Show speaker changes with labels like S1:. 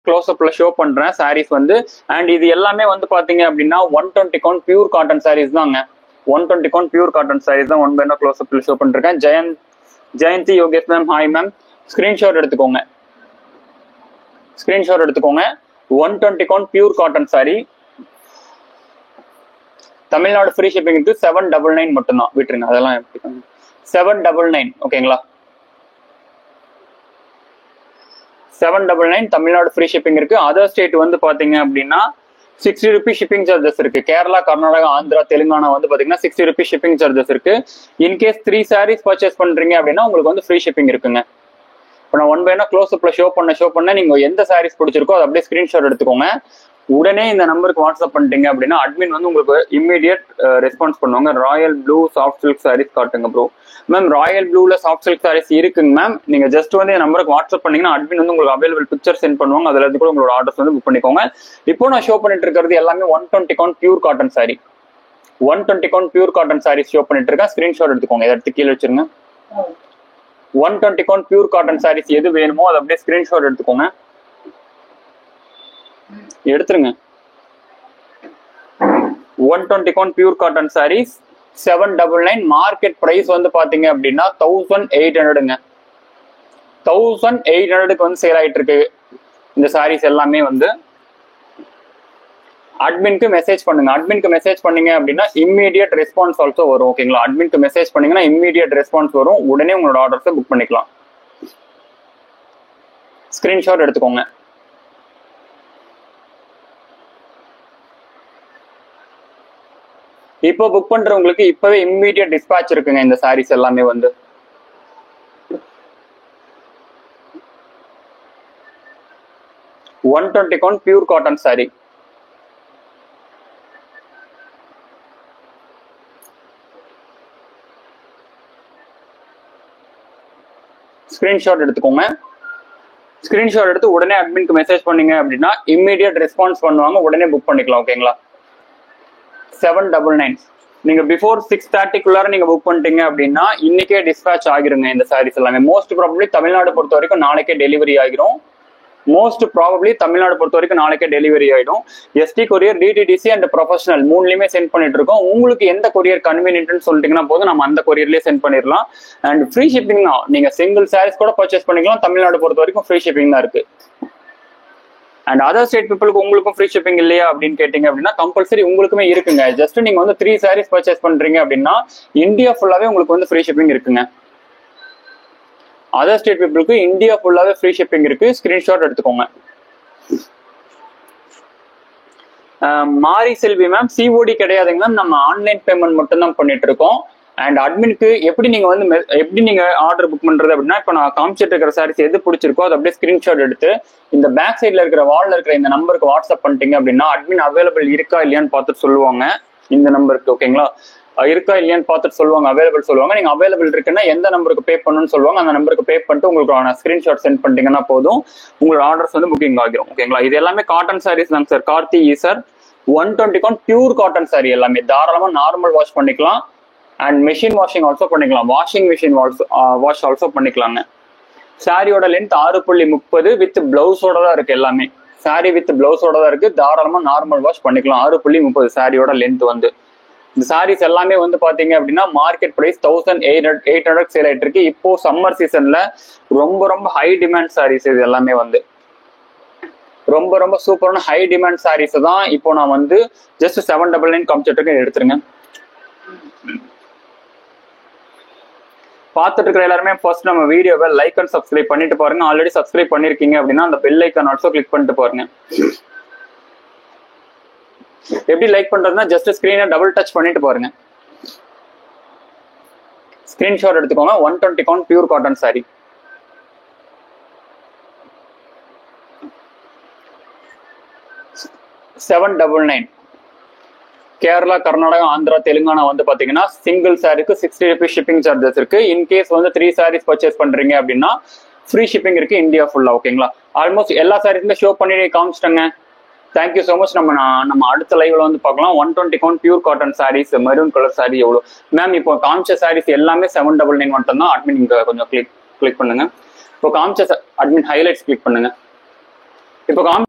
S1: Close அப்ல show பண்றேன் சாரீஸ் வந்து. அண்ட் இது எல்லாமே வந்து பாத்தீங்க அப்படின்னா 120 கவுண்ட் பியூர் காட்டன் சாரீஸ் தாங்க. 120 கவுண்ட் பியூர் காட்டன் சாரீஸ் தான் 1 பை 1 க்ளோஸ் அப்ல ஷோ பண்ணிருக்கேன். Jayanthi Yogesh ma'am, hi ma'am. Screenshot எடுத்துக்கோங்க, ஸ்கிரீன்ஷாட் எடுத்துக்கோங்க. 120 count pure cotton sari, Tamil Nadu free ஷிப்பிங்க்கு 799 மட்டும்தான். விட்டுருங்க அதெல்லாம். 799 ஓகேங்களா? 799 தமிழ்நாடு ஃப்ரீ ஷிப்பிங் இருக்கு. அதர் ஸ்டேட் வந்து பாத்தீங்க அப்படின்னா 60 rupees ஷிப்பிங் சார்ஜஸ் இருக்கு. கேரளா, கர்நாடகா, ஆந்திரா, தெலுங்கானா வந்து பாத்தீங்கன்னா 60 rupees ஷிப்பிங் சார்ஜஸ் இருக்கு. இன்கேஸ் 3 sarees பர்ச்சேஸ் பண்றீங்க அப்படின்னா உங்களுக்கு வந்து ஃப்ரீ ஷிப்பிங் இருக்குங்க. இப்போ நான் 1 பை 1 க்ளோஸ் அப்ல ஷோ பண்ண நீங்க எந்த சாரீஸ் பிடிச்சிருக்கோ அதை அப்படியே ஸ்கிரீன்ஷாட் எடுத்துக்கோங்க. உடனே இந்த நம்பருக்கு வாட்ஸ்அப் பண்ணிட்டீங்க அப்படின்னா அட்மின் வந்து உங்களுக்கு இம்மீடியட் ரெஸ்பான்ஸ் பண்ணுவாங்க. Royal blue soft silk sarees காட்டுங்க ப்ரோ. மேம் ராயல் ப்ளூல சாஃப்ட் சில்க் சாரீஸ் இருக்குங்க மேம். நீங்க ஜஸ்ட் வந்து இந்த நம்பருக்கு வாட்ஸ்அப் பண்ணீங்கன்னா அட்மின் வந்து உங்களுக்கு அவைலபிள் பிக்சர் சென்ட் பண்ணுவாங்க. அதுல இருந்து கூட உங்களோட ஆர்டர்ஸ் வந்து புக் பண்ணிக்கோங்க. இப்போ நான் ஷோ பண்ணிட்டு இருக்கிறது எல்லாமே 120 count pure cotton sari. 120 count pure cotton saris show பண்ணிட்டு இருக்கேன். ஸ்கிரீன்ஷாட் எடுத்துக்கோங்க, இதை எடுத்து கீழே வச்சிருங்க. 120 கவுண்ட் பியூர் காட்டன் சாரீஸ் எது வேணுமோ அதை அப்படியே ஸ்கிரீன்ஷாட் எடுத்துக்கோங்க, எடுத்துருங்க. 120 count pure cotton saris 799. Market price வந்து பாத்தீங்க அப்படின்னா 1800ங்க. 1800க்கு வந்து சேல் ஆயிட்டு இருக்கு இந்த சாரீஸ் எல்லாமே வந்து. அட்மின்க்கு மெசேஜ் பண்ணுங்க. அட்மின்க்கு மெசேஜ் பண்ணீங்க அப்படின்னா இம்மீடியட் ரெஸ்பான்ஸ் ஆல்சோ வரும் ஓகேங்களா? அட்மின்க்கு மெசேஜ் பண்ணீங்கன்னா இம்மீடியட் ரெஸ்பான்ஸ் வரும். உடனே உங்களோட ஆர்டர்ஸை புக் பண்ணிக்கலாம். ஸ்கிரீன்ஷாட் எடுத்துக்கோங்க. இப்போ புக் பண்றவங்களுக்கு இப்பவே இம்மீடியட் டிஸ்பேட்ச் இருக்குங்க இந்த சாரீஸ் எல்லாமே வந்து. One 120 count pure cotton sorry. Screenshot எடுத்துக்கோங்க. ஸ்கிரீன்ஷாட் எடுத்து உடனே அட்மின்க்கு மெசேஜ் பண்ணீங்க அப்படின்னா இம்மீடியட் ரெஸ்பான்ஸ் பண்ணுவாங்க. உடனே புக் பண்ணிக்கலாம் ஓகேங்களா? 799. நீங்க பிஃபோர் 6:30 நீங்க புக் பண்ணிட்டீங்க அப்படின்னா இன்னைக்கே டிஸ்பேட்ச் ஆகிருங்க இந்த சாரீஸ் எல்லாமே. மோஸ்ட் ப்ராபப்ளி தமிழ்நாடு பொறுத்த வரைக்கும் நாளைக்கே டெலிவரி ஆகிரும். டெலிவரி ஆயிடும். ST courier, DTDC and professional மூணுலயுமே சென்ட் பண்ணிட்டு இருக்கோம். உங்களுக்கு எந்த கொரியர் கன்வீனியன்ட்னு சொல்லிட்டீங்கன்னா போதும், நம்ம அந்த கொரியர்லயே சென்ட் பண்ணிடலாம். அண்ட் ஃப்ரீ ஷிப்பிங் தான். நீங்க சிங்கிள் சாரீஸ் கூட பர்ச்சேஸ் பண்ணிக்கலாம். தமிழ்நாடு பொறுத்த வரைக்கும் ஃப்ரீ ஷிப்பிங் தான் இருக்கு. அண்ட் அதர் ஸ்டேட் பீப்புளுக்கு உங்களுக்கும் ஃப்ரீ ஷிப்பிங் இல்லையா அப்படின்னு கேட்டீங்க அப்படின்னா கம்பல்சரி உங்களுக்குமே இருக்குங்க. ஜஸ்ட் நீங்க வந்து 3 sarees பர்ச்சேஸ் பண்றீங்க அப்படின்னா இந்தியா ஃபுல்லாவே உங்களுக்கு வந்து ஃப்ரீ ஷிப்பிங் இருக்குங்க. அதர் ஸ்டேட் பீப்புளுக்கு இந்தியா ஃபுல்லாவே ஃப்ரீ ஷிப்பிங் இருக்கு. ஸ்கிரீன்ஷாட் எடுத்துக்கோங்க. மாரி செல்வி மேம், சிஓடி கிடையாதுங்க மேம், நம்ம ஆன்லைன் பேமெண்ட் மட்டும் தான் பண்ணிட்டு இருக்கோம். அண்ட் அட்மினுக்கு எப்படி நீங்க ஆர்டர் புக் பண்றது அப்படின்னா, இப்போ நான் காமிச்சிட்டு இருக்கிற சாரீஸ் எது பிடிச்சிருக்கோ அதை அப்படியே ஸ்கிரீன்ஷாட் எடுத்து இந்த பேக் சைட்ல இருக்கிற வால்ல இருக்கிற இந்த நம்பருக்கு வாட்ஸ்அப் பண்ணிட்டீங்க அப்படின்னா அட்மின் அவைலபிள் இருக்கா இல்லையான்னு பார்த்துட்டு சொல்லுவாங்க. இந்த நம்பருக்கு ஓகேங்களா, இருக்கா இல்லையான்னு பார்த்துட்டு சொல்லுவாங்க, அவைலபிள் சொல்லுவாங்க. நீங்க அவைலபிள் இருக்குன்னா எந்த நம்பருக்கு பே பண்ணணும்னு சொல்லுவாங்க. அந்த நம்பருக்கு பே பண்ணிட்டு உங்களுக்கு ஸ்கிரீன்ஷாட் சென்ட் பண்ணிட்டீங்கன்னா போதும், உங்களோட ஆர்டர்ஸ் வந்து புக்கிங் ஆகிரும் ஓகேங்களா. இது எல்லாமே காட்டன் சாரீஸ் தாங்க sir. Karthi sir 120 count pure cotton sari எல்லாமே தாராளமா நார்மல் வாஷ் பண்ணிக்கலாம். அண்ட் மெஷின் வாஷிங் ஆல்சோ பண்ணிக்கலாம். வாஷிங் மிஷின் வாஷ் ஆல்சோ பண்ணிக்கலாங்க. சாரியோட லென்த் 6.30 வித் பிளவுஸோட தான் இருக்கு எல்லாமே. சாரி வித் பிளவுஸோட தான் இருக்கு. தாராளமா நார்மல் வாஷ் பண்ணிக்கலாம். 6.30 சாரியோட லென்த் வந்து. இந்த சாரீஸ் எல்லாமே வந்து பாத்தீங்க அப்படின்னா மார்க்கெட் பிரைஸ் 1800 சேல் ஆயிட்டு இருக்கு. இப்போ சம்மர் சீசன்ல ரொம்ப ஹை டிமாண்ட் சாரீஸ் இது எல்லாமே வந்து. ரொம்ப சூப்பரான ஹை டிமாண்ட் சாரீஸ் தான் இப்போ நான் வந்து ஜஸ்ட் 799 காமிச்சிட்டு எடுத்துருங்க. பார்த்துட்டு இருக்கிற எல்லாருமே ஃபர்ஸ்ட் நம்ம வீடியோவை லைக் அண்ட் சப்ஸ்கிரைப் பண்ணிட்டு பாருங்க. ஆல்ரெடி சப்ஸ்கிரைப் பண்ணிருக்கீங்க அப்படின்னா அந்த பெல் ஐக்கான் ஆல்சோ கிளிக் பண்ணிட்டு பாருங்க. எப்படி லைக் பண்றதுன்னா ஜஸ்ட் ஸ்கிரீனை டபுள் டச் பண்ணிட்டு பாருங்க. ஸ்கிரீன்ஷாட் எடுத்துக்கோங்க. 120 count pure cotton sorry. $799. Kerala, Karnataka, Andhra, Telangana வந்து பாத்தீங்கன்னா சிங்கிள் சாரிக்கு 60 rupees ஷிப்பிங் சார்ஜஸ் இருக்கு. இன்கேஸ் வந்து 3 sarees பர்ச்சேஸ் பண்றீங்க அப்படின்னா ஃப்ரீ ஷிப்பிங் இருக்கு இந்தியா ஃபுல்லா ஓகேங்களா. ஆல்மோஸ்ட் எல்லா சாரீஸுமே ஷோ பண்ணி காமிச்சிட்டேங்க. Thank you so much. நம்ம அடுத்த லைவ்ல வந்து பார்க்கலாம். 120 count pure cotton saris, maroon colour sari எவ்வளோ மேம்? இப்போ காமிச்ச சாரீஸ் எல்லாமே 799 மட்டும் தான். அட்மின் இங்க கொஞ்சம் கிளிக் பண்ணுங்க. இப்போ காமிச்ச அட்மின் ஹைலைட்ஸ் கிளிக் பண்ணுங்க. இப்போ